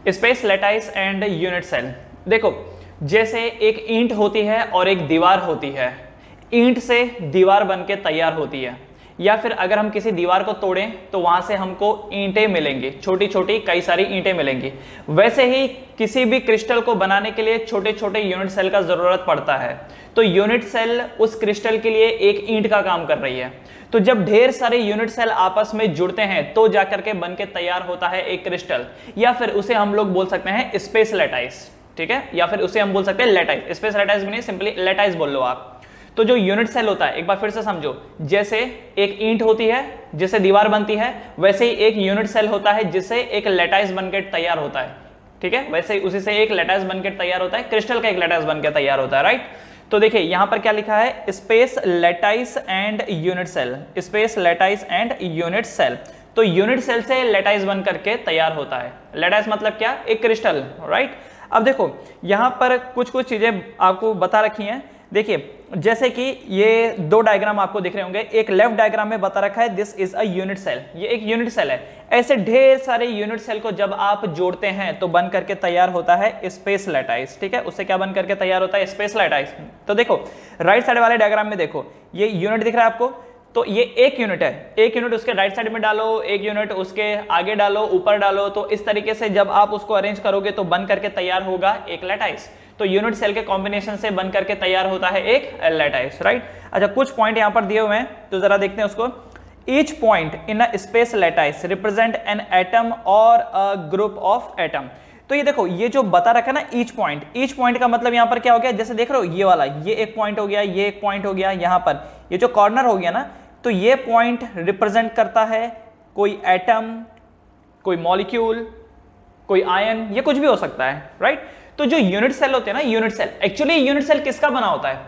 Space lattice and unit cell. देखो, जैसे एक ईंट होती है और एक दीवार होती है, ईंट से दीवार बनके तैयार होती है, या फिर अगर हम किसी दीवार को तोड़ें तो वहां से हमको ईंटें मिलेंगी, छोटी छोटी कई सारी ईंटें मिलेंगी। वैसे ही किसी भी क्रिस्टल को बनाने के लिए छोटे छोटे यूनिट सेल का जरूरत पड़ता है। तो यूनिट सेल उस क्रिस्टल के लिए एक ईंट का काम कर रही है। तो जब ढेर सारे यूनिट सेल आपस में जुड़ते हैं तो जाकर के बन के तैयार होता है एक क्रिस्टल, या फिर उसे हम लोग बोल सकते हैं स्पेस लैटाइस। ठीक है, या फिर उसे हम बोल सकते हैं लैटाइस। स्पेस लैटाइस भी नहीं, सिंपली लैटाइस बोल लो आप। तो जो यूनिट सेल होता है, एक बार फिर से समझो, जैसे एक ईंट होती है जिससे दीवार बनती है, वैसे ही एक यूनिट सेल होता है जिससे एक लैटाइस बनकर तैयार होता है। ठीक है, वैसे ही उसी से एक लैटाइस बनकर तैयार होता है, क्रिस्टल का एक लैटाइस बनकर तैयार होता है, राइट। तो देखिए यहां पर क्या लिखा है, space lattice and unit cell, space lattice and unit cell. तो यूनिट सेल से लैटाइस बन करके तैयार होता है। लैटाइस मतलब क्या, एक क्रिस्टल, राइट। अब देखो यहां पर कुछ कुछ चीजें आपको बता रखी हैं। देखिए जैसे कि ये दो डायग्राम आपको दिख रहे होंगे, एक लेफ्ट डायग्राम में बता रखा है this is a unit cell, ये एक यूनिट सेल है। ऐसे ढेर सारे यूनिट सेल को जब आप जोड़ते हैं तो बन करके तैयार होता है स्पेस लैटाइस। ठीक है, उससे क्या बन करके तैयार होता है, स्पेस लैटाइस। तो देखो राइट साइड वाले डायग्राम में देखो, ये यूनिट दिख रहा है आपको, तो ये एक यूनिट है, एक यूनिट उसके राइट साइड में डालो, एक यूनिट उसके आगे डालो, ऊपर डालो। तो इस तरीके से जब आप उसको अरेंज करोगे तो बन करके तैयार होगा एक लैटाइस। तो यूनिट सेल के कॉम्बिनेशन से बन करके तैयार होता है एक लैटाइस, राइट। अच्छा, कुछ पॉइंट यहां पर दिए हुए हैं तो जरा देखते हैं उसको। Each point in a space lattice represent an atom और अ ग्रुप ऑफ एटम। तो ये देखो, ये जो बता रखा है ना ईच पॉइंट का मतलब यहां पर क्या हो गया, जैसे देख रहे हो ये वाला, ये एक पॉइंट हो गया, ये एक पॉइंट हो गया, यहां पर ये जो कॉर्नर हो गया ना, तो ये पॉइंट रिप्रेजेंट करता है कोई एटम, कोई मॉलिक्यूल, कोई आयन, ये कुछ भी हो सकता है, राइट। तो जो यूनिट सेल होते हैं ना, unit cell, actually unit cell किसका बना होता है,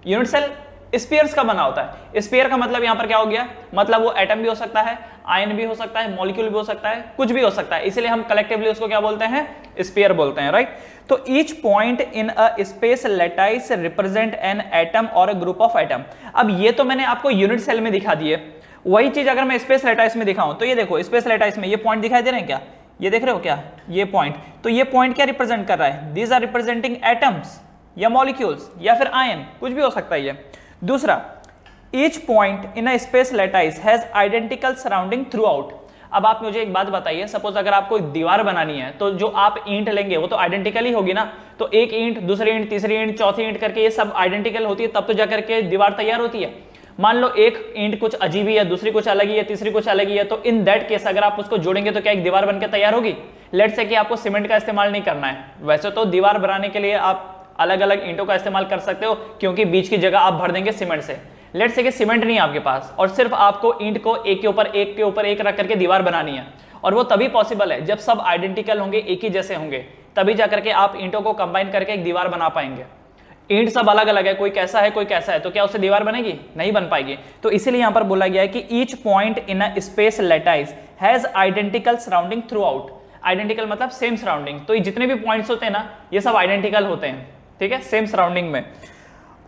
यूनिट सेल स्फीयर्स का बना होता है। स्फीयर का मतलब यहां पर क्या हो गया, मतलब वो एटम भी हो सकता है, आयन भी हो सकता है, मॉलिक्यूल भी हो सकता है, कुछ भी हो सकता है, इसलिए हम कलेक्टिवली उसको क्या बोलते हैं, स्फीयर बोलते हैं, राइट। तो each point in a space lattice represent an atom और अ ग्रुप ऑफ एटम। अब ये तो मैंने आपको यूनिट सेल में दिखा दिए, वही चीज अगर मैं स्पेस लैटाइस में दिखाऊं तो ये देखो, स्पेस लैटाइस में ये पॉइंट दिखाई दे रहे हैं क्या, ये देख रहे हो क्या, ये पॉइंट। तो ये पॉइंट क्या रिप्रेजेंट कर रहा है, दीज आर रिप्रेजेंटिंग एटम्स या मॉलिक्यूल्स या फिर आयन, कुछ भी हो सकता है ये। दूसरा, each point in a space lattice has identical surrounding throughout. अब आप मुझे एक बात बताइए, सपोज अगर आपको दीवार बनानी है तो जो आप ईंट लेंगे वो तो आइडेंटिकल ही होगी ना। तो एक ईंट, दूसरी ईंट, तीसरी ईंट, चौथी ईंट करके ये सब आइडेंटिकल होती है, तब तो जाकर के दीवार तैयार होती है। मान लो एक ईंट कुछ अजीब ही है, दूसरी कुछ अलग ही है, तीसरी कुछ अलग ही है, तो इन दैट केस अगर आप उसको जोड़ेंगे तो क्या एक दीवार बनकर तैयार होगी। लेट्स से कि आपको सीमेंट का इस्तेमाल नहीं करना है, वैसे तो दीवार बनाने के लिए आप अलग अलग ईंटों का इस्तेमाल कर सकते हो, क्योंकि बीच की जगह आप भर देंगे सीमेंट से। लेट्स से कि सीमेंट नहीं है आपके पास और सिर्फ आपको ईंट को एक के ऊपर एक के ऊपर एक रख करके दीवार बनानी है, और वो तभी पॉसिबल है जब सब आइडेंटिकल होंगे, एक ही जैसे होंगे, तभी जाकर के आप ईंटों को कंबाइन करके एक दीवार बना पाएंगे। ईंट सब अलग अलग है, कोई कैसा है कोई कैसा है, तो क्या उससे दीवार बनेगी, नहीं बन पाएगी। तो इसीलिए यहां पर बोला गया है कि each point in a space lattice has identical surrounding throughout. Identical मतलब सेम सराउंडिंग, तो ये जितने भी पॉइंट्स होते हैं ना, ये सब आइडेंटिकल होते हैं, ठीक है, सेम सराउंडिंग में।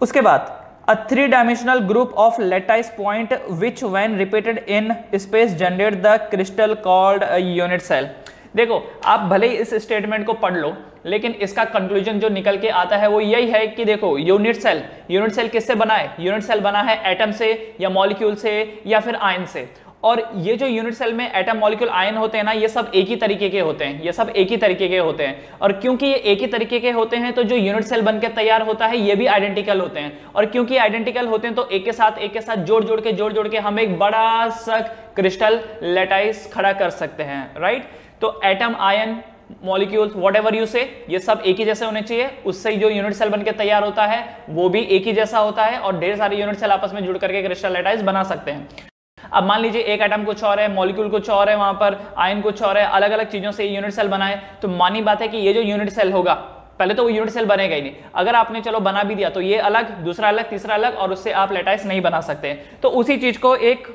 उसके बाद a three-dimensional group of lattice point which when repeated in space generate the crystal called a unit cell। देखो आप भले ही इस स्टेटमेंट को पढ़ लो, लेकिन इसका कंक्लूजन जो निकल के आता है वो यही है कि देखो यूनिट सेल किससे बना है, यूनिट सेल बना है एटम से या मॉलिक्यूल से या फिर आयन से। और ये जो यूनिट सेल में एटम, मॉलिक्यूल, आयन होते हैं ना, ये सब एक ही तरीके के होते हैं, ये सब एक ही तरीके के होते हैं। और क्योंकि ये एक ही तरीके के होते हैं तो जो यूनिट सेल बनकर तैयार होता है ये भी आइडेंटिकल होते हैं। और क्योंकि आइडेंटिकल होते हैं तो एक के साथ जोड़ के हम एक बड़ा सा क्रिस्टल लैटाइस खड़ा कर सकते हैं, राइट। तो atom, ion, molecules, whatever you से, ये सब एक ही जैसे होने चाहिए, उससे जो यूनिट सेल बनकर तैयार होता है वो भी एक ही जैसा होता है, और ढेर सारे यूनिट सेल आपस में जुड़ करके क्रिस्टल लैटाइस बना सकते हैं। अब मान लीजिए एक एटम कुछ और है, मॉलिक्यूल कुछ और है, वहां पर आयन कुछ और है, अलग अलग चीजों से यूनिट सेल बना है, तो मानी बात है कि ये जो यूनिट सेल होगा, पहले तो वो यूनिट सेल बनेगा ही नहीं। अगर आपने चलो बना भी दिया तो ये अलग, दूसरा अलग, तीसरा अलग, और उससे आप लैटाइस नहीं बना सकते। तो उसी चीज को एक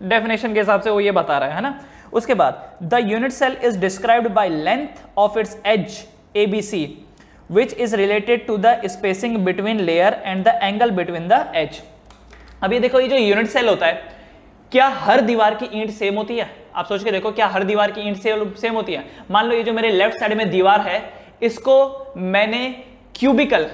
डेफिनेशन के हिसाब से वो ये बता रहा है ना। उसके बाद the unit cell is described by length of its edge ABC which is related to the spacing between layer and the angle between the edge। अब ये देखो, ये जो यूनिट सेल होता है क्या हर दीवार की ईंट सेम होती है? आप सोच के देखो, क्या हर दीवार की ईंट सेम होती है? मान लो ये जो मेरे लेफ्ट साइड में दीवार है, इसको मैंने क्यूबिकल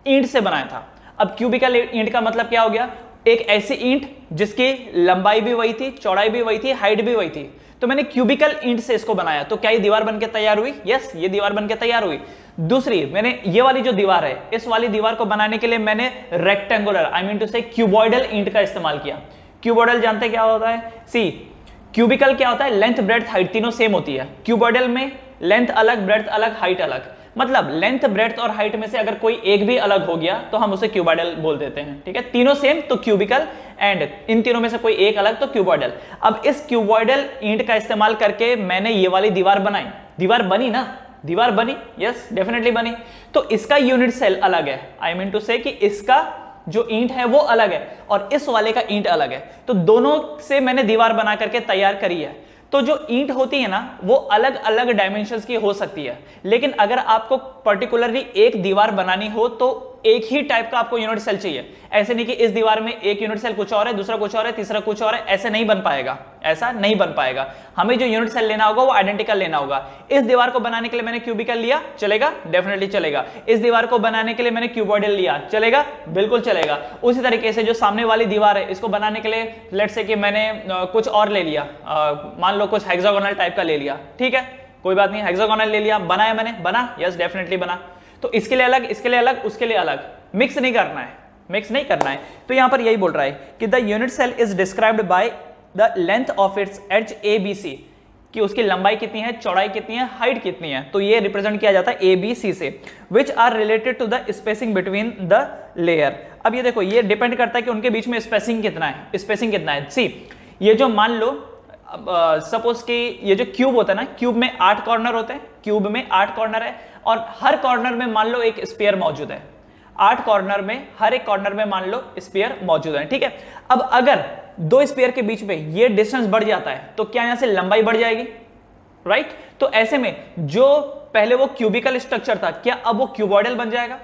ईंट से बनाया था। अब क्यूबिकल ईंट का मतलब क्या हो गया? एक ऐसी ईंट जिसकी लंबाई भी वही थी, चौड़ाई भी वही थी, हाइट भी वही थी। तो मैंने क्यूबिकल ईंट से इसको बनाया, तो क्या ये दीवार बनके तैयार हुई? यस, ये दीवार बनके तैयार हुई। दूसरी, मैंने ये वाली जो दीवार है, इस वाली दीवार को बनाने के लिए मैंने रेक्टेंगुलर, आई मीन टू से क्यूबॉइडल ईंट का इस्तेमाल किया। क्यूबॉइडल जानते क्या होता है? सी, क्यूबिकल क्या होता है? लेंथ, ब्रेड्थ, हाइट तीनों सेम होती है। क्यूबॉइडल में लेंथ अलग, ब्रेड्थ अलग, हाइट अलग। मतलब लेंथ, ब्रेड्थ और हाइट में से अगर कोई एक भी अलग हो गया तो हम उसे क्यूबॉइडल बोल देते हैं। ठीक है, तीनों सेम तो क्यूबिकल, एंड इन तीनों में से कोई एक अलग तो क्यूबॉइडल। अब इस क्यूबॉइडल ईंट का इस्तेमाल करके मैंने ये वाली दीवार बनाई। दीवार बनी ना? दीवार बनी, यस डेफिनेटली बनी। तो इसका यूनिट सेल अलग है, आई मीन टू से कि इसका जो ईंट है वो अलग है और इस वाले का ईंट अलग है। तो दोनों से मैंने दीवार बना करके तैयार करी है। तो जो ईंट होती है ना, वो अलग अलग डायमेंशंस की हो सकती है, लेकिन अगर आपको पर्टिकुलरली एक दीवार बनानी हो तो एक ही टाइप का आपको यूनिट सेल चाहिए। ऐसे नहीं कि इस दीवार में एक यूनिट सेल कुछ और है, दूसरा कुछ और है, तीसरा कुछ और है, ऐसे नहीं बन पाएगा। ऐसा नहीं बन पाएगा। हमें जो यूनिट सेल लेना होगा वो आइडेंटिकल लेना होगा। इस दीवार को बनाने के लिए मैंने क्यूबिकल लिया, चलेगा? डेफिनेटली चलेगा। इस दीवार को बनाने के लिए मैंने क्यूबॉइडल लिया, चलेगा? बिल्कुल चलेगा। उसी तरीके से जो सामने वाली दीवार है, इसको बनाने के लिए लेट्स से कि मैंने कुछ और ले लिया, मान लो कुछ हेक्सागोनल टाइप का ले लिया, ठीक है, कोई बात नहीं, हेक्सागोनल ले लिया, बनाया मैंने, बना, यस डेफिनेटली बना। तो इसके लिए अलग, इसके लिए अलग, उसके लिए अलग, मिक्स नहीं करना है, मिक्स नहीं करना है। तो यहां पर यही बोल रहा है कि the unit cell is described by the length of its edge ABC, कि उसकी लंबाई कितनी है, चौड़ाई कितनी है, हाइट कितनी है। तो ये रिप्रेजेंट किया जाता है ABC से, which are related to the spacing between the layer. अब ये देखो, ये डिपेंड करता है कि उनके बीच में स्पेसिंग कितना है, स्पेसिंग कितना है। सी, ये जो मान लो सपोज कि ये जो क्यूब होता है ना, क्यूब में 8 कॉर्नर होते हैं, क्यूब में 8 कॉर्नर है और हर कॉर्नर में मान लो एक स्फीयर मौजूद है। 8 कॉर्नर में, हर एक कॉर्नर में मान लो स्फीयर मौजूद है, ठीक है। अब अगर दो स्फीयर के बीच में ये डिस्टेंस बढ़ जाता है तो क्या यहां से लंबाई बढ़ जाएगी? राइट। तो ऐसे में जो पहले वो क्यूबिकल स्ट्रक्चर था, क्या अब वो क्यूबॉइडल बन जाएगा?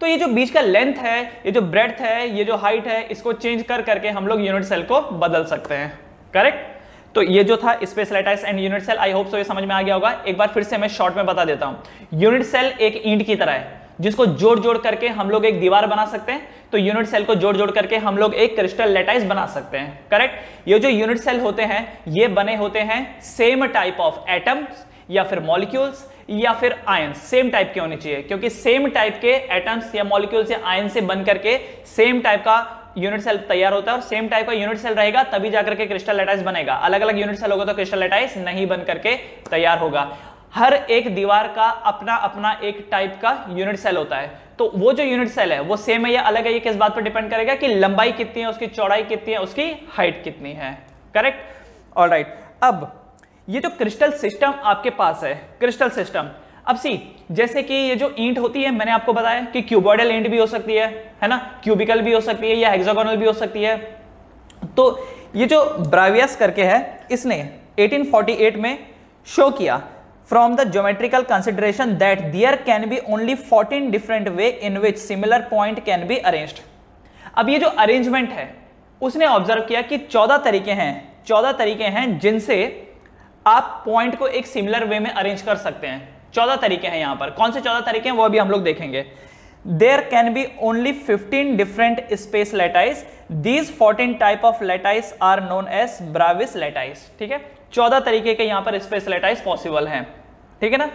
तो ये जो बीच का लेंथ है, ये जो ब्रेड्थ है, ये जो हाइट है, इसको चेंज कर करके हम लोग यूनिट सेल को बदल सकते हैं। करेक्ट। तो ये जो था space lattice and unit cell, I hope so ये समझ में आ गया होगा। एक बार फिर से मैं शॉर्ट में बता देता हूं। यूनिट सेल एक ईंट की तरह है जिसको जोड़ जोड़ करके हम लोग एक दीवार बना सकते हैं। तो यूनिट सेल को जोड़ जोड़ करके हम लोग एक क्रिस्टल लैटिस बना सकते हैं। करेक्ट। ये जो यूनिट सेल होते हैं ये बने होते हैं सेम टाइप ऑफ एटम्स या फिर मॉलिक्यूल्स या फिर आयंस, सेम टाइप के होने चाहिए, क्योंकि सेम टाइप के एटम्स या मॉलिक्यूल्स या आयन से बन करके सेम टाइप का यूनिट सेल तैयार होता है और सेम टाइप का यूनिट सेल रहेगा तभी जाकर के क्रिस्टल लैटिस बनेगा। अलग अलग यूनिट सेल होगा तो क्रिस्टल लैटिस नहीं बन करके तैयार होगा। हर एक दीवार का अपना अपना एक टाइप का यूनिट सेल होता है। तो वो जो यूनिट सेल है वो सेम है या अलग है, ये किस बात पर डिपेंड करेगा कि लंबाई कितनी है, उसकी चौड़ाई कितनी है, उसकी हाइट कितनी है। करेक्ट। ऑलराइट। अब ये जो क्रिस्टल सिस्टम आपके पास है, क्रिस्टल सिस्टम, अब सी जैसे कि ये जो ईंट होती है, मैंने आपको बताया कि क्यूबॉइडल ईंट भी हो सकती है ना, क्यूबिकल भी हो सकती है या हेक्सागोनल भी हो सकती है। तो ये जो ब्रावियस करके है, इसने 1848 में शो किया from the geometrical consideration that there can be only 14 different way in which similar point can be arranged. अब ये जो अरेंजमेंट है उसने ऑब्जर्व किया कि 14 तरीके हैं जिनसे आप पॉइंट को एक सिमिलर वे में अरेंज कर सकते हैं। 14 तरीके हैं यहां पर। कौन से 14 तरीके हैं वो अभी हम लोग देखेंगे। There can be only 15 different space lattice, these 14 type of lattice are known as Bravais lattice. ठीक है, 14 तरीके के यहां पर स्पेस लैटिस पॉसिबल हैं। ठीक है ना।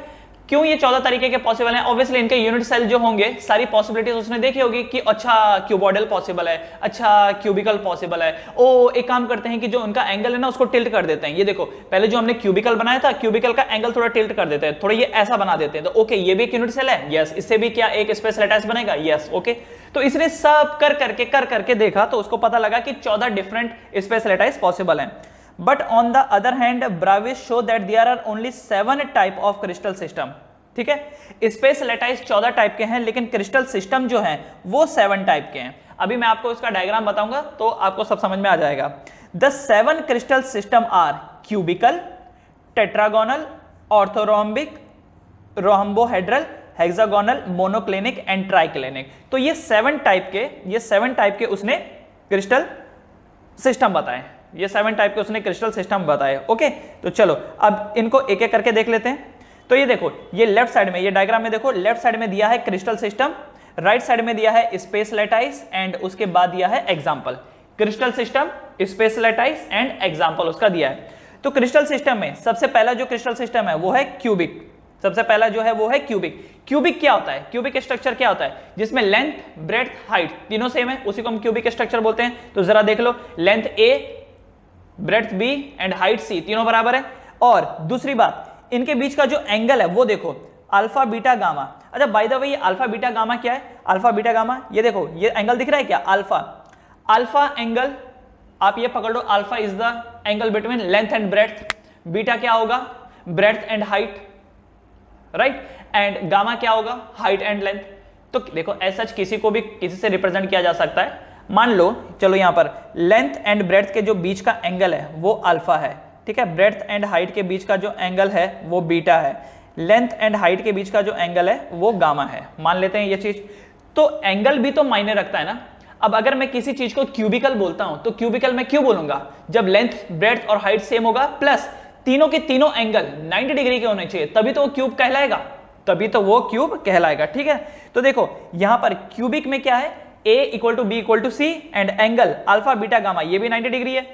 क्यों ये 14 तरीके के पॉसिबल हैं? ऑब्वियसली इनके यूनिट सेल जो होंगे, सारी पॉसिबिलिटीज उसने देखी होगी कि अच्छा क्यूबॉइडल पॉसिबल है, अच्छा क्यूबिकल पॉसिबल है। ओ एक काम करते हैं कि जो उनका एंगल है ना उसको टिल्ट कर देते हैं। ये देखो, पहले जो हमने क्यूबिकल बनाया था, क्यूबिकल का एंगल थोड़ा टिल्ट कर देते हैं, थोड़ा ये ऐसा बना देते हैं। तो ओके, ये भी एक यूनिट सेल है, यस। इससे भी क्या एक स्पेस लैटिस बनेगा? यस। ओके। तो इसने सब कर करके देखा तो उसको पता लगा कि 14 डिफरेंट स्पेस लैटिस पॉसिबल है। But on the other hand, Bravis show that there are only 7 type of crystal system. ठीक है, स्पेस लैटिस 14 टाइप के हैं लेकिन क्रिस्टल सिस्टम जो हैं वो 7 टाइप के हैं। अभी मैं आपको इसका डायग्राम बताऊंगा तो आपको सब समझ में आ जाएगा। The 7 crystal system are cubical, tetragonal, orthorhombic, rhombohedral, hexagonal, monoclinic and triclinic। तो ये 7 टाइप के उसने क्रिस्टल सिस्टम बताए। ये 7 टाइप के उसने क्रिस्टल सिस्टम बताए। ओके, तो चलो अब इनको एक एक करके देख लेते हैं। तो ये देखो, ये लेफ्ट साइड में, ये डायग्राम में देखो, लेफ्ट साइड में दिया है क्रिस्टल सिस्टम, राइट साइड में दिया है स्पेस लैटाइस एंड उसके बाद दिया है example. Crystal system, space lattice and example उसका दिया है। तो क्रिस्टल सिस्टम में सबसे पहला जो क्रिस्टल सिस्टम है वो है क्यूबिक। सबसे पहला जो है वो है क्यूबिक। क्यूबिक क्या होता है? क्यूबिक स्ट्रक्चर क्या होता है? जिसमें लेंथ, ब्रेड्थ, हाइट तीनों सेम है, उसी को हम क्यूबिक स्ट्रक्चर बोलते हैं। तो जरा देख लो, length A, breadth B and height C तीनों बराबर है। और दूसरी बात, इनके बीच का जो एंगल है वो देखो, अल्फा बीटा गामा। अच्छा, बाय द वे, ये अल्फा बीटा गामा क्या है? अल्फा बीटा गामा, ये देखो, ये एंगल दिख रहा है क्या? अल्फा एंगल, आप ये पकड़ लो, alpha is the angle between length and breadth, beta क्या होगा? Breadth and height, right, and gamma क्या होगा? Height and length. तो देखो, ऐसा किसी को भी किसी से रिप्रेजेंट किया जा सकता है। मान लो, चलो यहां पर लेंथ एंड ब्रेड्थ के जो बीच का एंगल है वो अल्फा है, ठीक है। ब्रेड्थ एंड हाइट के बीच का जो एंगल है वो बीटा है, लेंथ एंड हाइट के बीच का जो एंगल है वो गामा है। मान लेते हैं ये चीज। तो एंगल भी तो मायने रखता है ना। अब अगर मैं किसी चीज को क्यूबिकल बोलता हूं तो क्यूबिकल में क्यों बोलूंगा? जब लेंथ, ब्रेड्थ और हाइट सेम होगा, प्लस तीनों के तीनों एंगल 90 डिग्री के होने चाहिए, तभी तो वो क्यूब कहलाएगा, तभी तो वो क्यूब कहलाएगा, ठीक है। तो देखो यहां पर क्यूबिक में क्या है? A equal to B equal to C and angle alpha beta gamma, ये भी 90 डिग्री है,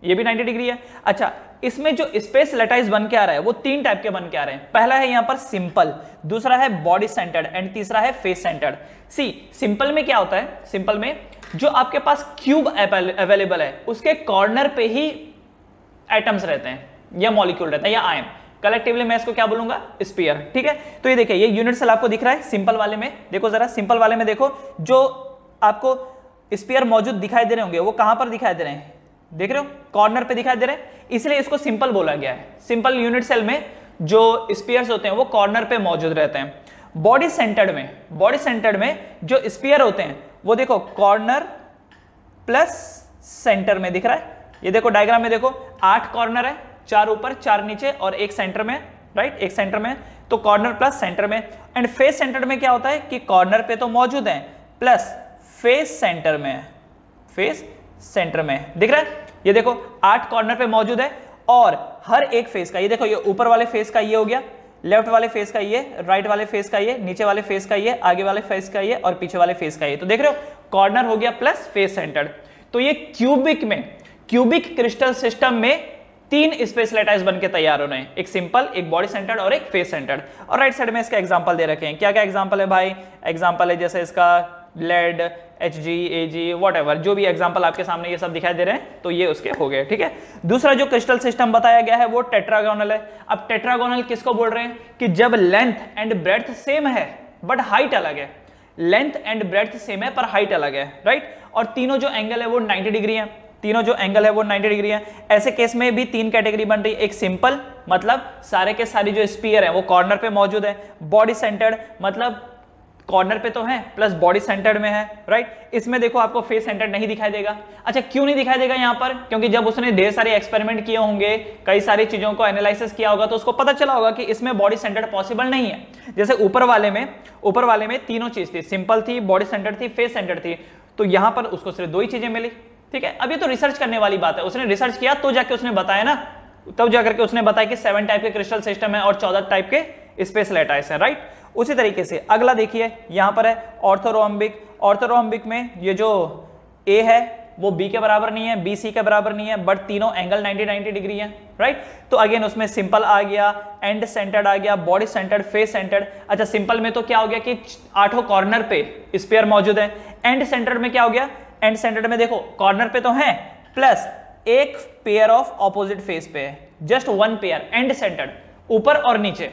ये भी 90 डिग्री है। अच्छा, इसमें जो स्पेस लैटाइस बन के आ रहा है वो 3 टाइप के बन के आ रहे हैं। पहला है यहां पर सिंपल, दूसरा है बॉडी सेंटर्ड एंड तीसरा है फेस सेंटर्ड। सी, सिंपल में क्या होता है? सिंपल में जो आपके पास क्यूब अवेलेबल है उसके कॉर्नर पे ही एटम्स रहते हैं या मॉलिक्यूल रहता है या आयन। कलेक्टिवली मैं इसको क्या बोलूंगा? स्फीयर, ठीक है। तो ये देखिए, ये यूनिट सेल आपको दिख रहा है सिंपल वाले में। देखो जरा, सिंपल वाले में देखो, जो आपको स्फीयर मौजूद दिखाई दे रहे होंगे वो कहां पर दिखाई दे रहे हैं? देख रहे हो, कॉर्नर पे दिखाई दे रहे हैं, इसलिए इसको सिंपल बोला गया है। सिंपल यूनिट सेल में जो स्फीयर्स होते हैं वो कॉर्नर पे मौजूद रहते हैं। बॉडी सेंटर्ड में जो स्फीयर होते हैं वो देखो कॉर्नर प्लस सेंटर में दिख रहा है। ये देखो डायग्राम में देखो, 8 कॉर्नर है, 4 ऊपर 4 नीचे और एक सेंटर में, राइट, एक सेंटर में। तो कॉर्नर प्लस सेंटर में। एंड फेस सेंटर में क्या होता है कि कॉर्नर पे तो मौजूद है प्लस फेस सेंटर में, फेस सेंटर में दिख रहा है। ये देखो 8 कॉर्नर पे मौजूद है और हर एक फेस का, ये देखो, ये ऊपर वाले फेस का ये हो गया, लेफ्ट वाले फेस का ये, राइट वाले फेस का ये, नीचे वाले फेस का ये, आगे वाले फेस का ये और पीछे वाले फेस का ये। तो देख रहे हो, कॉर्नर हो गया प्लस फेस सेंटर्ड। तो ये क्यूबिक में, क्यूबिक क्रिस्टल सिस्टम में 3 स्पेस लैटाइस बन के तैयार होने हैं, एक सिंपल, एक बॉडी सेंटर्ड और एक फेस सेंटर्ड। और राइट साइड में इसका एग्जांपल दे रखे हैं। क्या क्या एग्जांपल है भाई? एग्जांपल है जैसे इसका लेड, Hg, Ag, व्हाटएवर, जो भी एग्जांपल आपके सामने ये सब दिखाई दे रहे हैं, तो ये उसके हो गए, ठीक है। दूसरा जो क्रिस्टल सिस्टम बताया गया है वो टेट्रागोनल है। अब टेट्रागोनल किसको बोल रहे हैं? कि जब लेंथ एंड ब्रेड्थ सेम है बट हाइट अलग है। लेंथ एंड ब्रेड्थ सेम है पर हाइट अलग है, राइट। और तीनों जो एंगल है वो 90 डिग्री है, तीनों जो एंगल है वो 90 डिग्री है। ऐसे केस में भी 3 कैटेगरी बन रही है। एक सिंपल, मतलब सारे के सारी जो स्फीयर है वो कॉर्नर पे मौजूद है। बॉडी सेंटर्ड, मतलब कॉर्नर पे तो है प्लस बॉडी सेंटर्ड में है, राइट। इसमें देखो आपको फेस सेंटर्ड नहीं दिखाई देगा। अच्छा, क्यों नहीं दिखाई देगा यहाँ पर? क्योंकि जब उसने ढेर सारे एक्सपेरिमेंट किए होंगे, कई सारी चीजों को एनालिसिस किया होगा, तो उसको पता चला होगा कि इसमें बॉडी सेंटर्ड पॉसिबल नहीं है। जैसे ऊपर वाले में तीनों चीज थी, सिंपल थी, बॉडी सेंटर्ड थी, फेस सेंटर्ड थी। तो यहाँ पर उसको सिर्फ 2 ही चीजें मिली, ठीक है। अब ये तो रिसर्च करने वाली बात है, उसने रिसर्च किया तो जाके उसने बताया ना, तब जाकर के उसने बताया कि 7 टाइप के क्रिस्टल सिस्टम है और 14 टाइप के स्पेस लैटाइस है, राइट। उसी तरीके से अगला देखिए, यहां पर है ऑर्थोरोम्बिक। ऑर्थोरोम्बिक में ये जो A है वो B के बराबर नहीं है, B C के बराबर नहीं है, बट तीनों एंगल 90 डिग्री है, राइट। तो अगेन उसमें सिंपल आ गया, एंड सेंटर्ड आ गया, बॉडी सेंटर्ड, फेस सेंटर्ड। अच्छा, सिंपल में तो क्या हो गया कि 8 कॉर्नर पे स्फीयर मौजूद है। एंड सेंटर्ड में क्या हो गया? एंड सेंटर्ड में देखो कॉर्नर पे तो है प्लस एक पेयर ऑफ ऑपोजिट फेस पे है, जस्ट 1 पेयर। एंड सेंटर्ड, ऊपर और नीचे,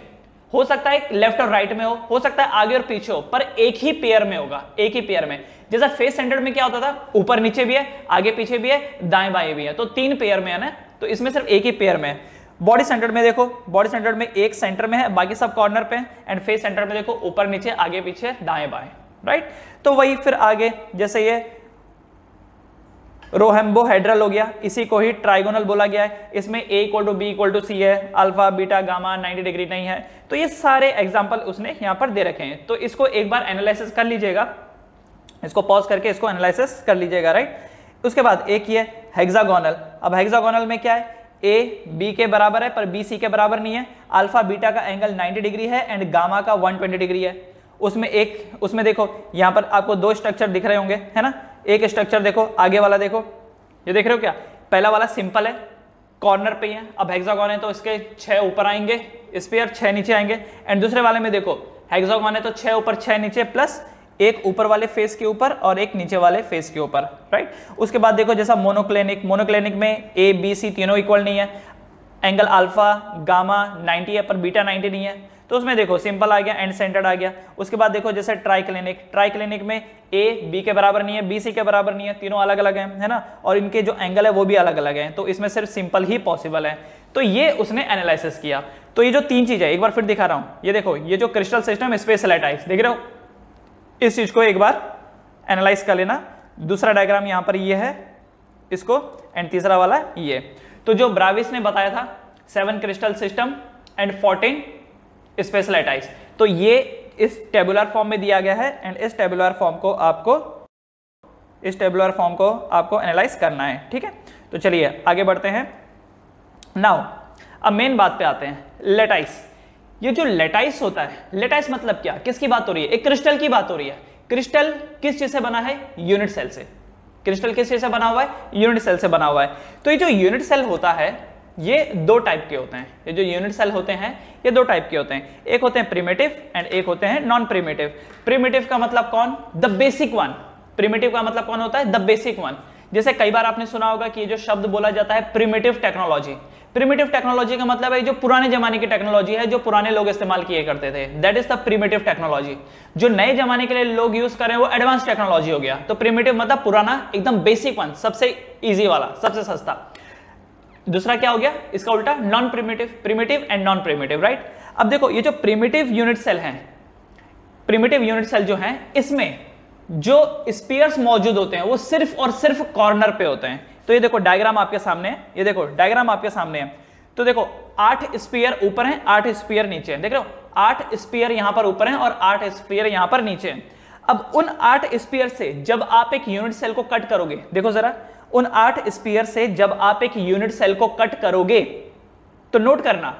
हो सकता है लेफ्ट और राइट में हो सकता है आगे और पीछे हो, पर एक ही पेयर में होगा, एक ही पेयर में। जैसा फेस सेंटर्ड में क्या होता था, ऊपर नीचे भी है, आगे पीछे भी है, दाएं बाएं भी है, तो 3 पेयर में है ना, तो इसमें सिर्फ एक ही पेयर में है। बॉडी सेंटर्ड में देखो, बॉडी सेंटर्ड में एक सेंटर में है, बाकी सब कॉर्नर पे है। एंड फेस सेंटर्ड में देखो ऊपर नीचे, आगे पीछे, दाएं बाएं, राइट। तो वही फिर आगे जैसे ये रोहेम्बोहेड्रल हो गया, इसी को ही ट्राइगोनल बोला गया है। इसमें A equal to B equal to C है, अल्फा बीटा गामा 90 डिग्री नहीं है। तो ये सारे एग्जांपल उसने यहाँ पर दे रखे हैं, तो इसको एक बार एनालिसिस कर लीजिएगा, इसको पॉज करके इसको एनालिसिस कर लीजिएगा, राइट। उसके बाद एक ये हेक्सागोनल। अब हेक्सागोनल में क्या है, ए बी के बराबर है पर बी सी के बराबर नहीं है, अल्फा बीटा का एंगल 90 डिग्री है एंड गामा का 120 डिग्री है। उसमें देखो यहां पर आपको दो स्ट्रक्चर दिख रहे होंगे, है ना। एक स्ट्रक्चर देखो, आगे वाला देखो, ये देख रहे हो क्या, पहला वाला सिंपल है, कॉर्नर पे ही है। अब हेक्सागोन है तो इसके 6 ऊपर आएंगे स्फीयर, 6 नीचे आएंगे। एंड दूसरे वाले में देखो हेक्सागोन है तो 6 ऊपर 6 नीचे, प्लस एक ऊपर वाले फेस के ऊपर और एक नीचे वाले फेस के ऊपर, राइट। उसके बाद देखो जैसा मोनोक्लिनिक में ए बी सी तीनों इक्वल नहीं है, एंगल अल्फा गामा 90 है पर बीटा 90 नहीं है, तो उसमें देखो सिंपल आ गया एंड सेंटर्ड आ गया। उसके बाद देखो जैसे ट्राइक्लिनिक में ए बी के बराबर नहीं है, बी सी के बराबर नहीं है, तीनों अलग अलग हैं, है ना, और इनके जो एंगल है वो भी अलग अलग हैं, तो इसमें सिर्फ सिंपल ही पॉसिबल है। तो ये उसने एनालिसिस किया। तो ये जो 3 चीज है एक बार फिर दिखा रहा हूं, ये देखो ये जो क्रिस्टल सिस्टम स्पेस लैटाइस देख रहे हो, इस चीज को एक बार एनालाइज कर लेना। दूसरा डायग्राम यहां पर ये है इसको, एंड तीसरा वाला ये। तो जो ब्राविस ने बताया था 7 क्रिस्टल सिस्टम एंड 14 स्पेस लैटाइस, तो ये इस टेबुलर फॉर्म में दिया गया है एंड इस टेबुलर फॉर्म को आपको एनालाइज करना है, ठीक है। तो चलिए आगे बढ़ते हैं। नाउ अब मेन बात पे आते हैं, लैटाइस। ये जो लैटाइस होता है, लैटाइस मतलब क्या, किसकी बात हो रही है, एक क्रिस्टल की बात हो रही है। क्रिस्टल किस चीज से बना है, यूनिट सेल से। क्रिस्टल किस चीज से बना हुआ है, यूनिट सेल से बना हुआ है। तो ये जो यूनिट सेल होता है ये 2 टाइप के होते हैं, ये जो यूनिट सेल होते हैं ये 2 टाइप के होते हैं, एक होते हैं प्रिमिटिव एंड एक होते हैं नॉन प्रिमिटिव। प्रिमिटिव का मतलब कौन, द बेसिक वन। प्रिमिटिव का मतलब कौन होता है, द बेसिक वन। जैसे कई बार आपने सुना होगा कि ये जो शब्द बोला जाता है प्रिमिटिव टेक्नोलॉजी। प्रिमिटिव टेक्नोलॉजी का मतलब है जो पुराने जमाने की टेक्नोलॉजी है, जो पुराने लोग इस्तेमाल किए करते थे, that is the primitive technology. जो नए जमाने के लिए लोग यूज कर रहे हैं वो एडवांस टेक्नोलॉजी हो गया। तो प्रिमिटिव मतलब पुराना, एकदम बेसिक वन, सबसे इजी वाला, सबसे सस्ता। दूसरा क्या हो गया इसका उल्टा, non primitive. Primitive and non primitive, right. अब देखो ये जो प्रिमिटिव यूनिट सेल हैं, प्रिमिटिव यूनिट सेल जो हैं, इसमें जो स्फीयर्स मौजूद होते हैं वो सिर्फ और सिर्फ कॉर्नर पे होते हैं। तो ये देखो डायग्राम आपके सामने है, ये देखो डायग्राम आपके सामने है। तो देखो 8 स्फीयर ऊपर हैं, 8 स्फीयर नीचे हैं, देख रहे हो, 8 स्फीयर यहां पर ऊपर हैं और 8 स्फीयर यहां पर नीचे हैं। अब उन 8 स्फीयर से जब आप एक यूनिट सेल को कट करोगे, देखो जरा, उन 8 स्फीयर से जब आप एक यूनिट सेल को कट करोगे तो नोट करना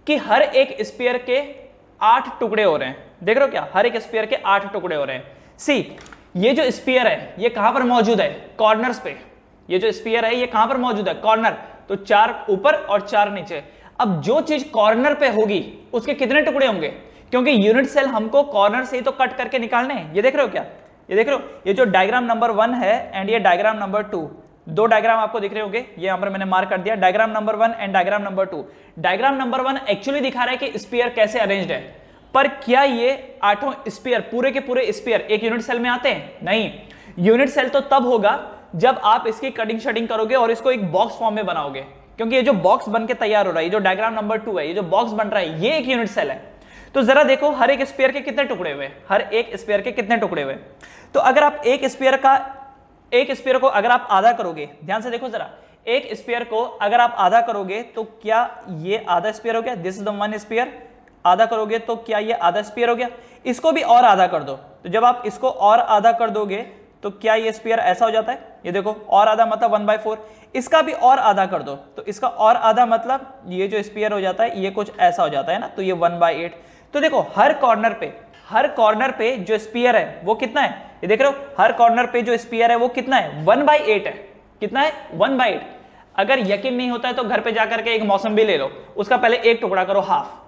कि हर एक स्फीयर के 8 टुकड़े हो रहे हैं। देख रहे हो क्या, हर एक स्फीयर के 8 टुकड़े हो रहे हैं। सी, ये जो स्फीयर है ये कहां पर मौजूद है, कॉर्नर्स पे। ये जो स्फीयर है ये कहां पर मौजूद है, कॉर्नर। तो 4 ऊपर और 4 नीचे। अब जो चीज कॉर्नर पे होगी उसके कितने टुकड़े होंगे, क्योंकि यूनिट सेल हमको कॉर्नर से ही तो कट करके निकालने हैं। ये देख रहे हो क्या, ये देख रहे हो, ये जो डायग्राम नंबर 1 है एंड ये डायग्राम नंबर 2, 2 डायग्राम आपको दिख रहे होंगे, ये यहां पर मैंने मार्क कर दिया, diagram number 1 and diagram number 2। Diagram number 1 actually दिखा रहा है कि स्फीयर कैसे अरेंज्ड है, पर क्या ये 8 स्फीयर पूरे के पूरे स्फीयर एक यूनिट सेल में आते हैं, नहीं। यूनिट सेल तो तब होगा जब आप इसकी कटिंग शटिंग करोगे और इसको एक बॉक्स फॉर्म में बनाओगे, क्योंकि ये जो बॉक्स बन के तैयार हो रहा है, ये जो डायग्राम नंबर 2 है, ये जो बॉक्स बन रहा है ये एक यूनिट सेल है। तो जरा देखो हर एक स्फीयर के कितने टुकड़े हुए, हर एक स्फीयर के कितने टुकड़े हुए। तो अगर आप एक स्फीयर को अगर आप आधा करोगे, ध्यान से देखो जरा, एक स्फीयर को अगर आप आधा करोगे तो क्या ये आधा स्फीयर हो गया, दिस इज द 1 स्फीयर। आधा करोगे तो क्या ये आधा स्फीयर हो गया। इसको भी और आधा कर दो, तो जब आप इसको और आधा कर दोगे तो क्या ये स्फीयर ऐसा हो जाता है, ये देखो और आधा मतलब 1/4। इसका भी और आधा कर दो तो इसका और आधा मतलब ये जो स्फीयर हो जाता है ये कुछ ऐसा हो जाता है ना, तो ये 1/8। तो देखो हर कॉर्नर पे जो स्फीयर है वो कितना है, ये देख रहे हो, हर कॉर्नर पे जो स्फीयर है वो कितना है, 1/8 है। कितना है, 1/8। अगर यकीन नहीं होता है तो घर पे जाकर के एक मौसम्बी ले लो, उसका पहले एक टुकड़ा करो हाफ,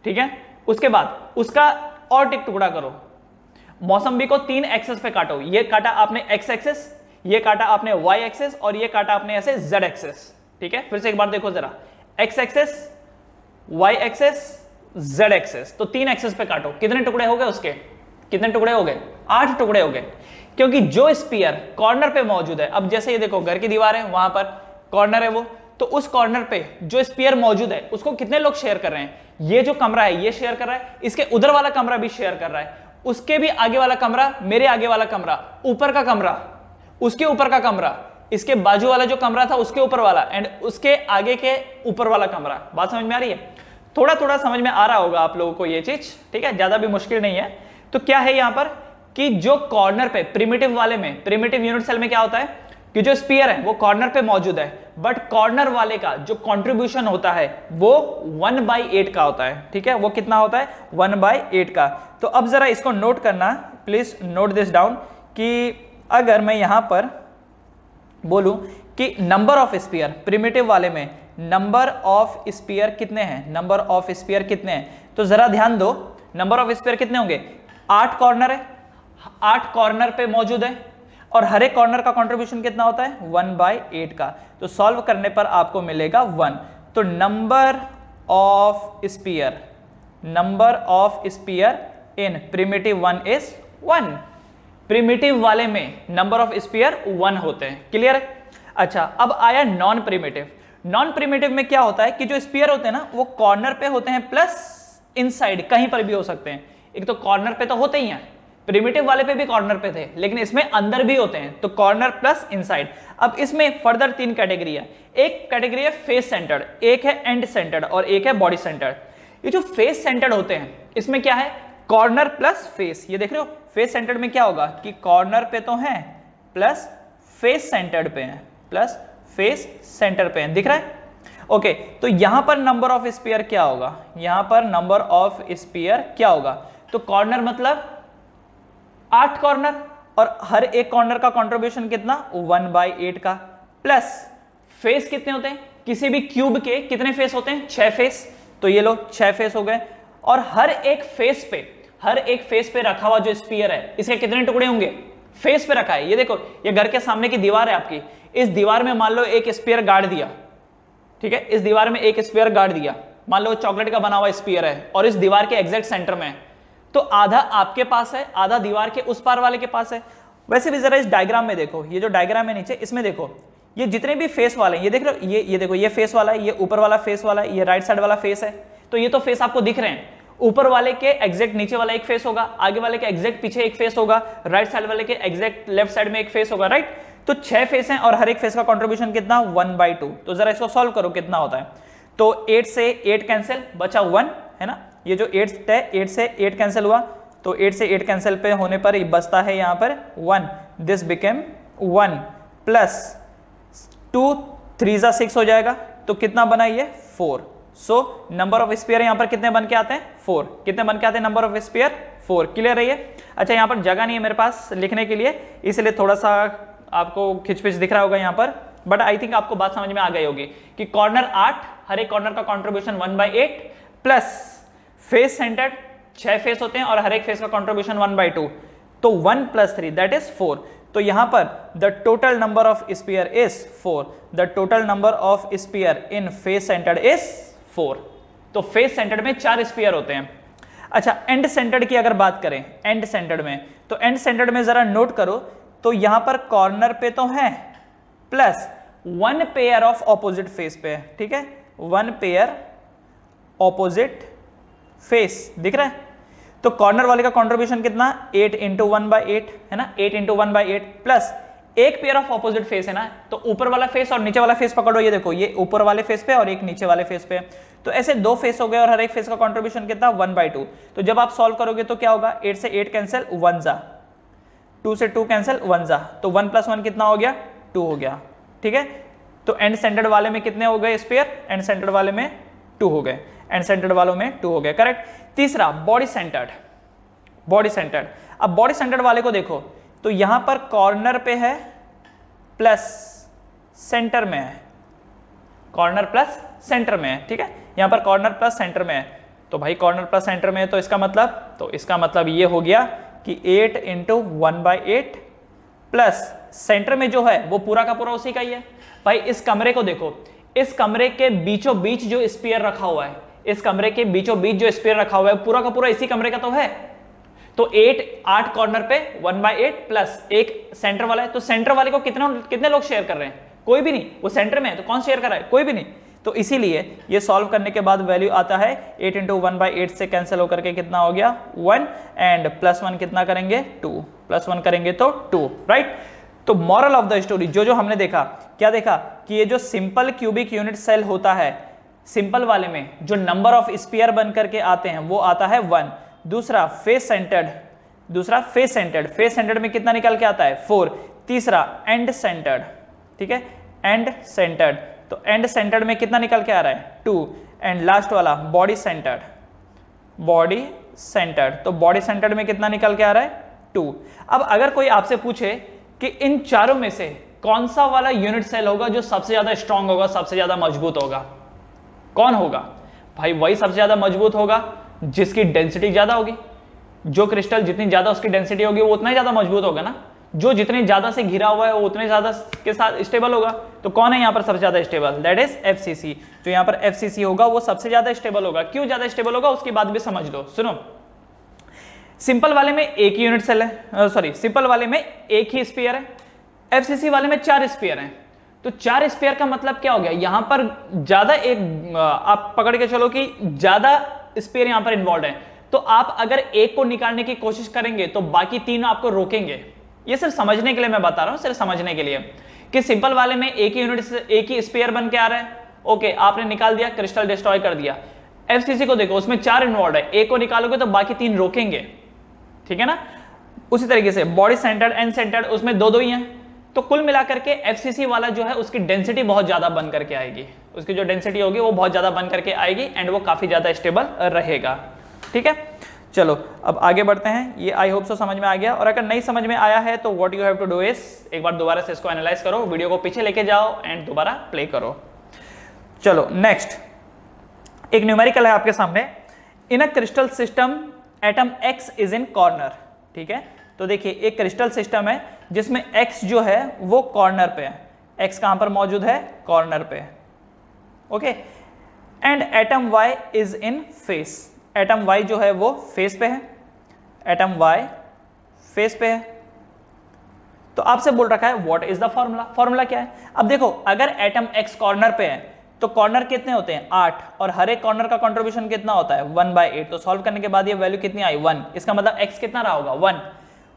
ठीक है, उसके बाद उसका और एक टुकड़ा करो। मौसम्बी को 3 एक्सेस पे काटो, ये काटा आपने एक्स एक्सेस, ये काटा आपने वाई एक्सेस और ये काटा आपने ऐसे जेड एक्सेस, ठीक है। फिर से एक बार देखो जरा, X axis, Y axis, Z axis, तो 3 एक्सेस पे काटो। कितने टुकड़े हो गए उसके, कितने टुकड़े हो गए, 8 टुकड़े हो गए, क्योंकि जो स्फीयर कॉर्नर पे मौजूद है, अब जैसे ये देखो घर की दीवार है, वहां पर कॉर्नर है वो, तो उस कॉर्नर पे जो स्फीयर मौजूद है उसको कितने लोग शेयर कर रहे हैं, ये जो कमरा है ये शेयर कर रहा है, इसके उधर वाला कमरा भी शेयर कर रहा है, उसके भी आगे वाला कमरा, मेरे आगे वाला कमरा, ऊपर का कमरा, उसके ऊपर का कमरा, इसके बाजू वाला जो कमरा था उसके ऊपर वाला, एंड उसके आगे के ऊपर वाला कमरा। बात समझ में आ रही है, थोड़ा थोड़ा समझ में आ रहा होगा आप लोगों को ये चीज, ठीक है, ज्यादा भी मुश्किल नहीं है। तो क्या है यहां पर कि जो कॉर्नर पे प्रिमिटिव वाले में, प्रिमिटिव यूनिट सेल में क्या होता है, कि जो स्फीयर है वो कॉर्नर पे मौजूद है, बट कॉर्नर वाले का जो कंट्रीब्यूशन होता है वो 1/8 का होता है। ठीक है, वो कितना होता है? 1/8 का। तो अब जरा इसको नोट करना, प्लीज नोट दिस डाउन, कि अगर मैं यहां पर बोलूं कि नंबर ऑफ स्फीयर, प्रिमिटिव वाले में नंबर ऑफ स्फीयर कितने हैं, नंबर ऑफ स्फीयर कितने हैं, तो जरा ध्यान दो, नंबर ऑफ स्फीयर कितने होंगे? 8 कॉर्नर है, 8 कॉर्नर पे मौजूद है, और हर एक कॉर्नर का कंट्रीब्यूशन कितना होता है? 1/8 का। तो सॉल्व करने पर आपको मिलेगा 1। तो number of sphere, number of sphere in primitive 1 is 1। Primitive वाले में नंबर ऑफ स्फीयर 1 होते हैं। क्लियर है? अच्छा, अब आया नॉन प्रिमिटिव। नॉन प्रिमिटिव में क्या होता है कि जो स्फीयर होते हैं ना वो कॉर्नर पे होते हैं प्लस इनसाइड, कहीं पर भी हो सकते हैं। एक तो कॉर्नर पे तो होते ही हैं, प्रिमिटिव वाले पे भी कॉर्नर पे थे, लेकिन इसमें अंदर भी होते हैं, तो कॉर्नर प्लस इनसाइड। अब इसमें फर्दर 3 कैटेगरी है। एक कैटेगरी है फेस सेंटर्ड, एक है एंड सेंटर्ड और एक है बॉडी सेंटर्ड। ये जो फेस सेंटर्ड होते हैं इसमें क्या है? Corner plus face. ये देख रहे हो, फेस सेंटर्ड में क्या होगा कि कॉर्नर पे तो है प्लस फेस सेंटर्ड पे है, प्लस फेस सेंटर पे है। दिख रहा है? ओके, तो यहां पर नंबर ऑफ स्फीयर क्या होगा? यहां पर नंबर ऑफ स्फीयर क्या होगा? तो कॉर्नर मतलब 8 कॉर्नर, और हर एक कॉर्नर का कंट्रीब्यूशन कितना? 1/8 का, प्लस फेस कितने होते हैं? किसी भी क्यूब के कितने फेस होते हैं? 6 फेस। तो ये लो 6 फेस हो गए, और हर एक फेस पे रखा हुआ जो स्फीयर है इसके कितने टुकड़े होंगे? फेस पे रखा है। ये देखो, ये घर के सामने की दीवार है आपकी, इस दीवार में मान लो एक स्फीयर गाड़ दिया। ठीक है, इस दीवार में एक स्फीयर गाड़ दिया, मान लो चॉकलेट का बना हुआ स्फीयर है और इस दीवार के एग्जैक्ट सेंटर में है, तो आधा आपके पास है, आधा दीवार के उस पार वाले के पास है। वैसे भी जरा इस डायग्राम में देखो, ये जो डायग्राम है नीचे, इसमें देखो ये जितने भी फेस वाले हैं, ये देख रहे हो, ये देखो, ये फेस वाला है, ये ऊपर वाला फेस वाला है, ये राइट साइड वाला फेस है। तो ये तो फेस आपको दिख रहे हैं। ऊपर वाले के एग्जैक्ट नीचे वाला एक फेस होगा, आगे वाले के एग्जैक्ट पीछे एक फेस होगा, राइट साइड वाले के एग्जैक्ट लेफ्ट साइड में एक फेस होगा। राइट, तो 6 फेस हैं और हर एक फेस का कंट्रीब्यूशन कितना? 1/2। तो जरा इसको सॉल्व करो कितना होता है। तो 8 से 8 कैंसिल, बचा 1, है ना? ये जो 8 है, 8 से 8 कैंसिल हुआ, तो 8 से 8 कैंसिल पे होने पर बचता है यहाँ पर 1। दिस बिकेम 1 प्लस 2 3 जा 6 हो जाएगा, तो कितना बना ये? 4। सो नंबर ऑफ स्फीयर यहाँ पर कितने बन के आते हैं? 4। कितने बन के आते हैं नंबर ऑफ स्फीयर? 4। क्लियर है ये? अच्छा, यहाँ पर जगह नहीं है मेरे पास लिखने के लिए, इसलिए थोड़ा सा आपको खिचपिच दिख रहा होगा यहाँ पर, बट आई थिंक आपको बात समझ में आ गई होगी कि कॉर्नर 8, हर एक कॉर्नर का contribution 1/8, plus face centred 6 face होते हैं और हर एक फेस का कंट्रीब्यूशन 1/2, तो 1 + 3 दैट इज 4। तो यहां पर the total number of sphere is 4। The total number of sphere in face centred is 4। तो फेस सेंटर्ड में 4 स्फीयर होते हैं। अच्छा, एंड सेंटर्ड की अगर बात करें, एंड सेंटर्ड में, तो एंड सेंटर्ड में जरा नोट करो, तो यहां पर कॉर्नर पे तो है plus 1 pair of opposite face पे है। ठीक है, 1 पेयर ऑपोजिट फेस दिख रहा है। तो कॉर्नर वाले का कंट्रीब्यूशन कितना? 8 × 1/8 है ना, 8 × 1/8 प्लस एक पेयर ऑफ ऑपोजिट फेस है ना, तो ऊपर वाला फेस और नीचे वाला फेस पकड़ो। ये देखो, ये ऊपर वाले फेस पे और एक नीचे वाले फेस पे, तो ऐसे 2 फेस हो गए और हर एक फेस का कंट्रीब्यूशन कितना? 1/2। तो जब आप सॉल्व करोगे तो क्या होगा? 8 से 8 कैंसिल, 1 जा, 2 से 2 कैंसिल, 1 जा, तो 1 + 1 कितना हो गया? 2 हो गया। ठीक है, तो एंड सेंटर्ड वाले में कितने हो गए स्फीयर? एंड सेंटर्ड वाले में 2 हो गए, एंड सेंटर्ड वालों में 2 हो गए। करेक्ट। तीसरा, बॉडी सेंटर्ड। बॉडी सेंटर्ड, अब बॉडी सेंटर्ड वाले को देखो, तो यहां पर कॉर्नर पे है प्लस सेंटर में है, कॉर्नर प्लस सेंटर में है। ठीक है, यहां पर कॉर्नर प्लस सेंटर में है, तो भाई कॉर्नर प्लस सेंटर में है, तो इसका मतलब ये हो गया कि 8 × 1/8 प्लस सेंटर में जो है वो पूरा का पूरा उसी का ही है। भाई इस कमरे को देखो, इस कमरे के बीचों बीच जो स्फीयर रखा हुआ है, इस कमरे के बीचों बीच जो स्फीयर रखा हुआ है पूरा का पूरा इसी कमरे का तो है। तो 8 कॉर्नर पे 1/8 प्लस एक सेंटर वाला है, तो सेंटर वाले को कितने लोग शेयर कर रहे हैं? कोई भी नहीं, वो सेंटर में है तो कौन शेयर कर रहा है? कोई भी नहीं। तो इसीलिए ये सॉल्व करने के बाद वैल्यू आता है 8 × 1/8 से कैंसिल होकर के कितना हो गया? 1, एंड +1 कितना करेंगे? 2, +1 करेंगे तो 2। राइट। तो मॉरल ऑफ द स्टोरी जो हमने देखा, क्या देखा कि ये जो सिंपल क्यूबिक यूनिट सेल होता है, सिंपल वाले में जो नंबर ऑफ स्फीयर बन करके आते हैं वो आता है 1। दूसरा फेस सेंटर्ड, फेस सेंटर्ड में कितना निकल के आता है? 4। तीसरा एंड सेंटर्ड, ठीक है, एंड सेंटर्ड, तो एंड सेंटर्ड में कितना निकल के आ रहा है 2, एंड लास्ट वाला बॉडी सेंटर्ड, बॉडी सेंटर्ड, तो बॉडी सेंटर्ड में कितना निकल के आ रहा है 2। अब अगर कोई आपसे पूछे कि इन चारों में से कौन सा वाला यूनिट सेल होगा जो सबसे ज्यादा स्ट्रांग होगा, सबसे ज्यादा मजबूत होगा, कौन होगा भाई? वही सबसे ज्यादा मजबूत होगा जिसकी डेंसिटी ज्यादा होगी। जो क्रिस्टल जितनी ज्यादा उसकी डेंसिटी होगी वो उतना ही ज्यादा मजबूत होगा ना। जो जितनी ज्यादा से घिरा हुआ है वो उतने ज्यादा के साथ स्टेबल होगा। तो कौन है यहाँ पर सबसे ज्यादा स्टेबल? That is FCC। जो यहाँ पर FCC होगा वो सबसे ज्यादा स्टेबल होगा। क्यों ज्यादा स्टेबल होगा उसकी बात भी समझ लो। सुनो, सिंपल वाले में एक ही यूनिट सेल है, सॉरी सिंपल वाले में एक ही स्फीयर है, FCC वाले में 4 स्फीयर हैं। तो 4 स्फीयर का मतलब क्या हो गया? यहां पर ज्यादा एक आप पकड़ के चलो कि ज्यादा स्फीयर यहां पर इन्वॉल्व है। तो आप अगर एक को निकालने की कोशिश करेंगे तो बाकी 3 आपको रोकेंगे। ये सिर्फ समझने के लिए मैं बता रहा हूं, सिर्फ समझने के लिए कि सिंपल वाले में एक ही यूनिट से एक ही स्फीयर बन के आ रहा है। ओके, आपने निकाल दिया, क्रिस्टल डिस्ट्रॉय कर दिया। FCC को देखो, उसमें 4 इन्वॉल्व है, एक को निकालोगे तो बाकी 3 रोकेंगे, ठीक है ना। उसी तरीके से बॉडी सेंटर्ड एंड सेंटर्ड, उसमें 2-2 ही हैं। तो कुल मिलाकर के FCC वाला जो है उसकी डेंसिटी बहुत ज्यादा बन करके आएगी, उसकी जो डेंसिटी होगी वो बहुत ज्यादा बन करके आएगी एंड वो काफी ज्यादा स्टेबल रहेगा, ठीक है। चलो अब आगे बढ़ते हैं। ये आई होप सो समझ में आ गया, और अगर नहीं समझ में आया है तो what you have to do is एक बार दोबारा से इसको एनालाइज करो, वीडियो को पीछे लेके जाओ एंड दोबारा प्ले करो। चलो नेक्स्ट एक न्यूमेरिकल है आपके सामने। In a crystal system atom X is in corner, ठीक है। तो देखिए एक क्रिस्टल सिस्टम है जिसमें X जो है वो कॉर्नर पे है। X कहां पर मौजूद है? कॉर्नर पे, okay. And atom Y is in face, atom Y जो है वो फेस पे है, एटम Y फेस पे है। तो आपसे बोल रखा है what is the formula, formula क्या है? अब देखो अगर एटम X कॉर्नर पे है तो कॉर्नर कितने होते हैं? 8, और हर एक कॉर्नर का कंट्रीब्यूशन कितना होता है? 1/8। तो सॉल्व करने के बाद ये वैल्यू कितनी आई? 1। इसका मतलब X कितना रहा होगा? 1।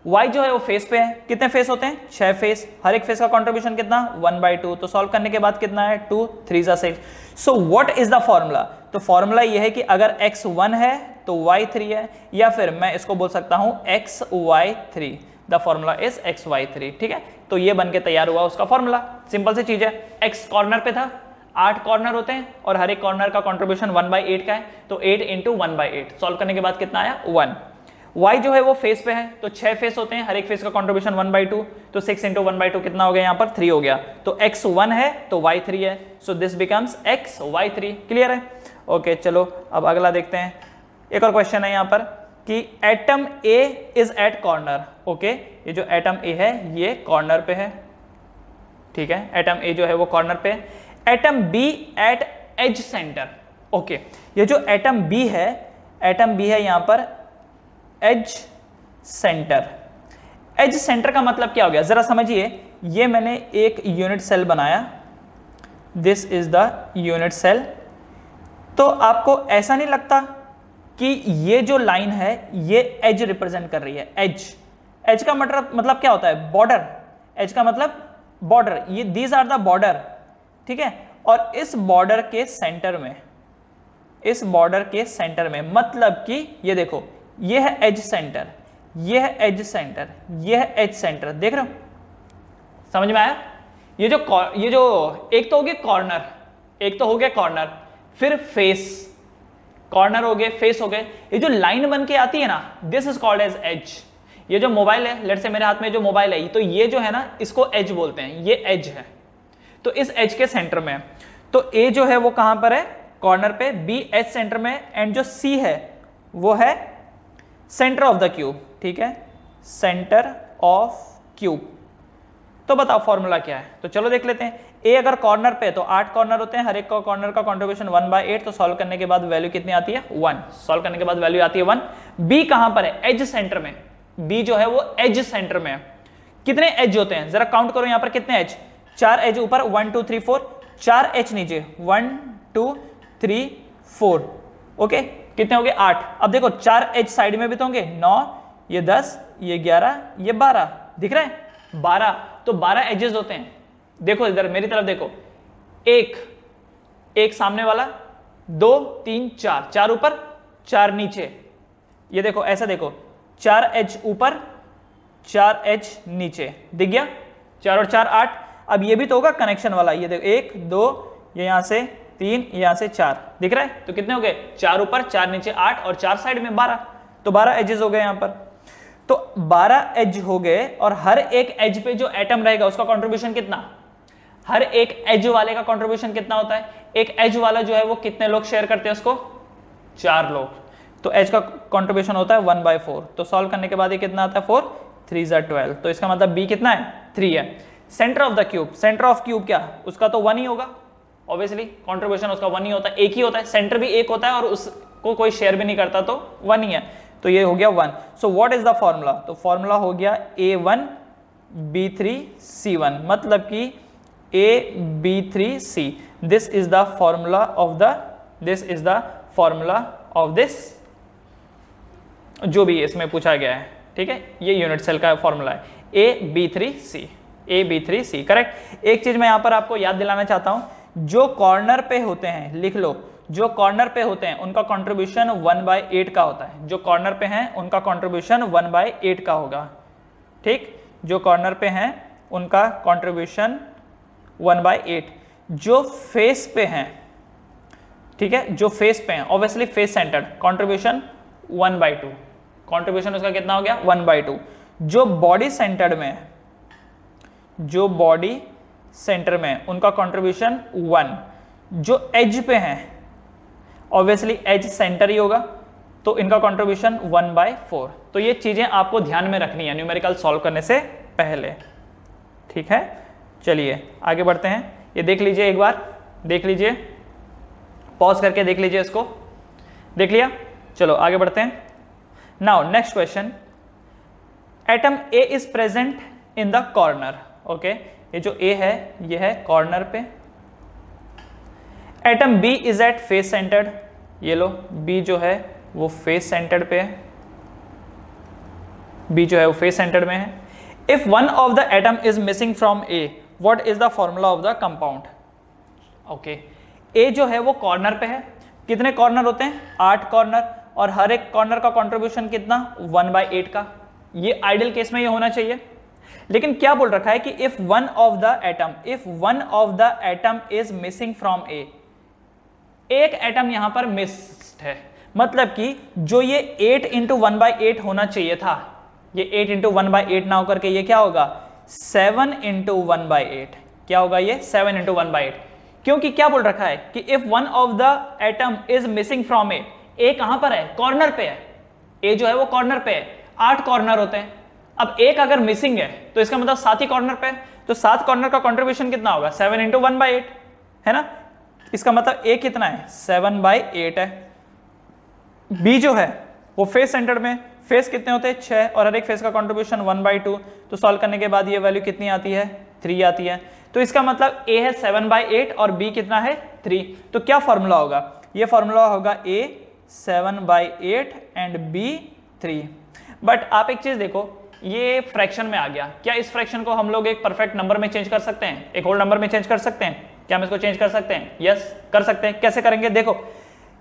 Y जो है वो फेस पे है, कितने फेस होते हैं? 6 फेस, हर एक फेस का कंट्रीब्यूशन कितना? 1/2। तो सॉल्व करने के बाद कितना है? 2 3 6। So what is the formula? तो फॉर्मूला ये है कि अगर X 1 है तो Y 3 है, या फिर मैं इसको बोल सकता हूं XY3। The formula is XY3, ठीक है। तो ये बन के तैयार हुआ उसका फॉर्मूला। सिंपल सी चीज है, X कॉर्नर पे था, 8 कॉर्नर होते हैं और हर एक कॉर्नर का कंट्रीब्यूशन 1/8 का है, तो 8 × 1/8। सॉल्व करने के बाद कितना आया? 1। Y जो है वो फेस पे है, तो 6 फेस होते हैं, हर एक फेस का कंट्रीब्यूशन 1/2, तो 6 × 1/2 कितना हो गया? यहाँ पर 3 हो गया। तो X 1 है तो Y 3 है, so this becomes XY3। Clear है? ओके चलो अब अगला देखते हैं। एक और क्वेश्चन है यहाँ पर कि atom A is at corner. Okay, ये जो एटम A है ये कॉर्नर पे है, ठीक है। एटम A जो है वो कॉर्नर पे है। Atom B at edge centre. Okay, ये जो एटम B है, एटम B है यहाँ पर एज सेंटर। एज सेंटर का मतलब क्या हो गया? जरा समझिए, ये मैंने एक यूनिट सेल बनाया, this is the unit cell. तो आपको ऐसा नहीं लगता कि ये जो लाइन है ये एज रिप्रेजेंट कर रही है? एज, एज का मतलब क्या होता है? बॉर्डर। एज का मतलब बॉर्डर, ये दीज आर द बॉर्डर, ठीक है। और इस बॉर्डर के सेंटर में, इस बॉर्डर के सेंटर में मतलब कि ये देखो, ये है एज सेंटर, ये है एज सेंटर, ये है एज सेंटर। देख रहे हो? समझ में आया? ये जो एक तो हो गया कॉर्नर, एक तो हो गया कॉर्नर, फिर फेस, कॉर्नर हो गए, फेस हो गए। ये जो लाइन बन के आती है ना, this is called as edge. ये जो मोबाइल है, लेट्स से मेरे हाथ में जो मोबाइल है, तो ये जो है ना इसको एज बोलते हैं, ये एज है। तो इस एज के सेंटर में, तो ए जो है वो कहां पर है? कॉर्नर पे। बी एज सेंटर में, एंड जो सी है वो है सेंटर ऑफ द क्यूब, ठीक है, सेंटर ऑफ क्यूब। तो बताओ फॉर्मूला क्या है? तो चलो देख लेते हैं। ए अगर कॉर्नर पे, तो 8 कॉर्नर होते हैं, हर एक कॉर्नर का कंट्रीब्यूशन 1/8। तो सॉल्व करने के बाद वैल्यू कितनी आती है? 1। सॉल्व करने के बाद वैल्यू आती है 1। बी कहां पर है? एज सेंटर में। बी जो है वो एज सेंटर में। कितने एज होते हैं? जरा काउंट करो यहां पर कितने एज? 4 एज ऊपर, 1 2 3 4, 4 एज नीचे, 1 2 3 4। ओके, कितने हो गए? 8। अब देखो 4 एज साइड में भी तो होंगे, 9, ये 10, ये 11, ये 12। दिख रहा है? 12। तो 12 एजेस होते हैं। देखो इधर मेरी तरफ देखो, एक सामने वाला, 2 3 4, 4 ऊपर 4 नीचे। ये देखो ऐसा देखो, 4 एज ऊपर 4 एज नीचे। दिख गया? 4 और 4 8। अब ये भी तो होगा कनेक्शन वाला, ये देखो 1 2, ये यहाँ से 3, यहाँ से 4, दिख रहा है? तो कितने हो गए? 4 ऊपर 4 नीचे 8 और 4 साइड में 12, तो 12 एजेस हो गए यहाँ पर। तो 12 एज हो गए और हर एक एज पे जो एटम रहेगा उसका कंट्रीब्यूशन कितना? हर एक एज वाले का कंट्रीब्यूशन कितना होता है? एक एज वाला जो है वो कितने लोग शेयर करते हैं उसको? 4 लोग। तो एज का कंट्रीब्यूशन होता है 1/4। तो सॉल्व करने के बाद ये कितना आता है? 4 3 = 12। तो इसका मतलब बी कितना है? 3 है। Centre of the cube, centre of cube क्या? उसका तो 1 ही होगा, ऑब्वियसली कंट्रीब्यूशन उसका 1 ही होता है, एक ही होता है, सेंटर भी एक होता है और उसको कोई शेयर भी नहीं करता, तो 1 ही है। तो ये हो गया 1। So what is the formula? तो फॉर्मूला हो गया A1 B3 C1, मतलब कि A B3C। This is the formula of this, जो भी इसमें पूछा गया है, ठीक है? ये यूनिट सेल का फॉर्मूला है, AB3C, करेक्ट। एक चीज मैं यहां पर आपको याद दिलाना चाहता हूं, जो कॉर्नर पे होते हैं, लिख लो, जो कॉर्नर पे होते हैं उनका कंट्रीब्यूशन 1/8 का होता है। जो कॉर्नर पे हैं उनका कंट्रीब्यूशन 1/8 का होगा, ठीक? जो कॉर्नर पे हैं उनका कंट्रीब्यूशन 1/8। जो फेस पे हैं, ठीक है, जो फेस पे हैं, obviously face centred, contribution 1/2। Contribution उसका कितना हो गया? 1/2। जो बॉडी सेंटर्ड में है, जो बॉडी सेंटर में उनका कंट्रीब्यूशन 1। जो एज पे हैं, ऑब्वियसली एज सेंटर ही होगा, तो इनका कंट्रीब्यूशन 1/4। तो ये चीजें आपको ध्यान में रखनी है न्यूमेरिकल सॉल्व करने से पहले, ठीक है? चलिए आगे बढ़ते हैं। ये देख लीजिए, एक बार देख लीजिए, पॉज करके देख लीजिए, इसको देख लिया? चलो आगे बढ़ते हैं। Now next question, atom A is present in the corner. Okay, ये जो ए है ये है कॉर्नर पे। Atom B is at face centred, ये लो, बी जो है वो फेस सेंटर्ड पे है, बी जो है वो फेस सेंटर्ड में है। If one of the atom is missing from A, what is the formula of the compound? Okay, A जो है वो कॉर्नर पे है। कितने कॉर्नर होते हैं? 8 कॉर्नर, और हर एक कॉर्नर का कंट्रीब्यूशन कितना? 1/8 का। ये आइडियल केस में ये होना चाहिए, लेकिन क्या बोल रखा है कि if one of the atom is missing from A, एक एटम यहां पर मिस्ड है, मतलब कि जो ये 8 × 1/8 होना चाहिए था, ये 8 × 1/8 ना होकर के ये क्या होगा? 7 × 1/8। क्या होगा ये? 7 × 1/8। क्योंकि क्या बोल रखा है कि if one of the atom is missing from A, A कहां पर है? कॉर्नर पे है। ए जो है वो कॉर्नर पे है, 8 कॉर्नर होते हैं। अब एक अगर मिसिंग है तो इसका मतलब 7 ही कॉर्नर पे है, तो 7 कॉर्नर का कंट्रीब्यूशन कितना होगा? 7 × 1/8, है ना? इसका मतलब ए कितना है? 7/8 है। बी जो है वो फेस सेंटर्ड में, फेस कितने होते हैं? 6, और हर एक फेस का कंट्रीब्यूशन 1/2। तो सॉल्व करने के बाद ये वैल्यू कितनी आती है? 3 आती है। तो इसका मतलब ए है 7/8 और बी कितना है? 3। तो क्या फॉर्मूला होगा? ये फॉर्मूला होगा ए 7/8 एंड बी 3। बट आप एक चीज देखो, ये फ्रैक्शन में आ गया। क्या इस फ्रैक्शन को हम लोग एक परफेक्ट नंबर में चेंज कर सकते हैं? एक होल नंबर में चेंज कर सकते हैं? क्या हम इसको चेंज कर सकते हैं? यस, कर सकते हैं। कैसे करेंगे? देखो,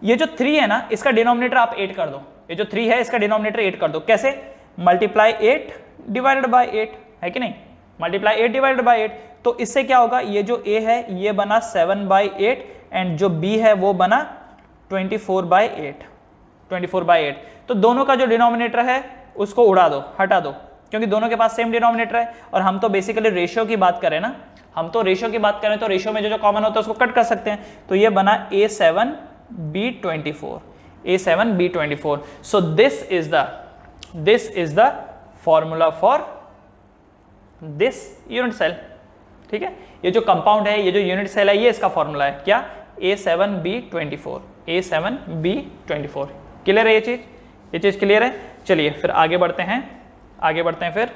ये जो 3 है ना, इसका डिनोमिनेटर आप 8 कर दो। ये जो 3 है इसका डिनोमिनेटर 8 कर दो। कैसे? मल्टीप्लाई 8 डिवाइडेड बाय 8, है कि नहीं? Multiply 8 divided by 8। तो इससे क्या होगा? ये जो a है ये बना 7/8 एंड जो b है वो बना 24/8। 24/8। तो दोनों का जो डिनोमिनेटर है उसको उड़ा दो, हटा दो, क्योंकि दोनों के पास सेम डिनोमिनेटर है। और हम तो बेसिकली रेशियो की बात करें ना, हम तो रेशियो की बात करें तो रेशियो में जो कॉमन होता है उसको कट कर सकते हैं। तो ये बना A7B24, A7B24। So this is the formula for this unit cell, ठीक है? ये जो कंपाउंड है, ये जो यूनिट सेल है, ये इसका फॉर्मूला है। क्या? A7B24, A7B24। क्लियर है ये चीज क्लियर है? चलिए फिर आगे बढ़ते हैं फिर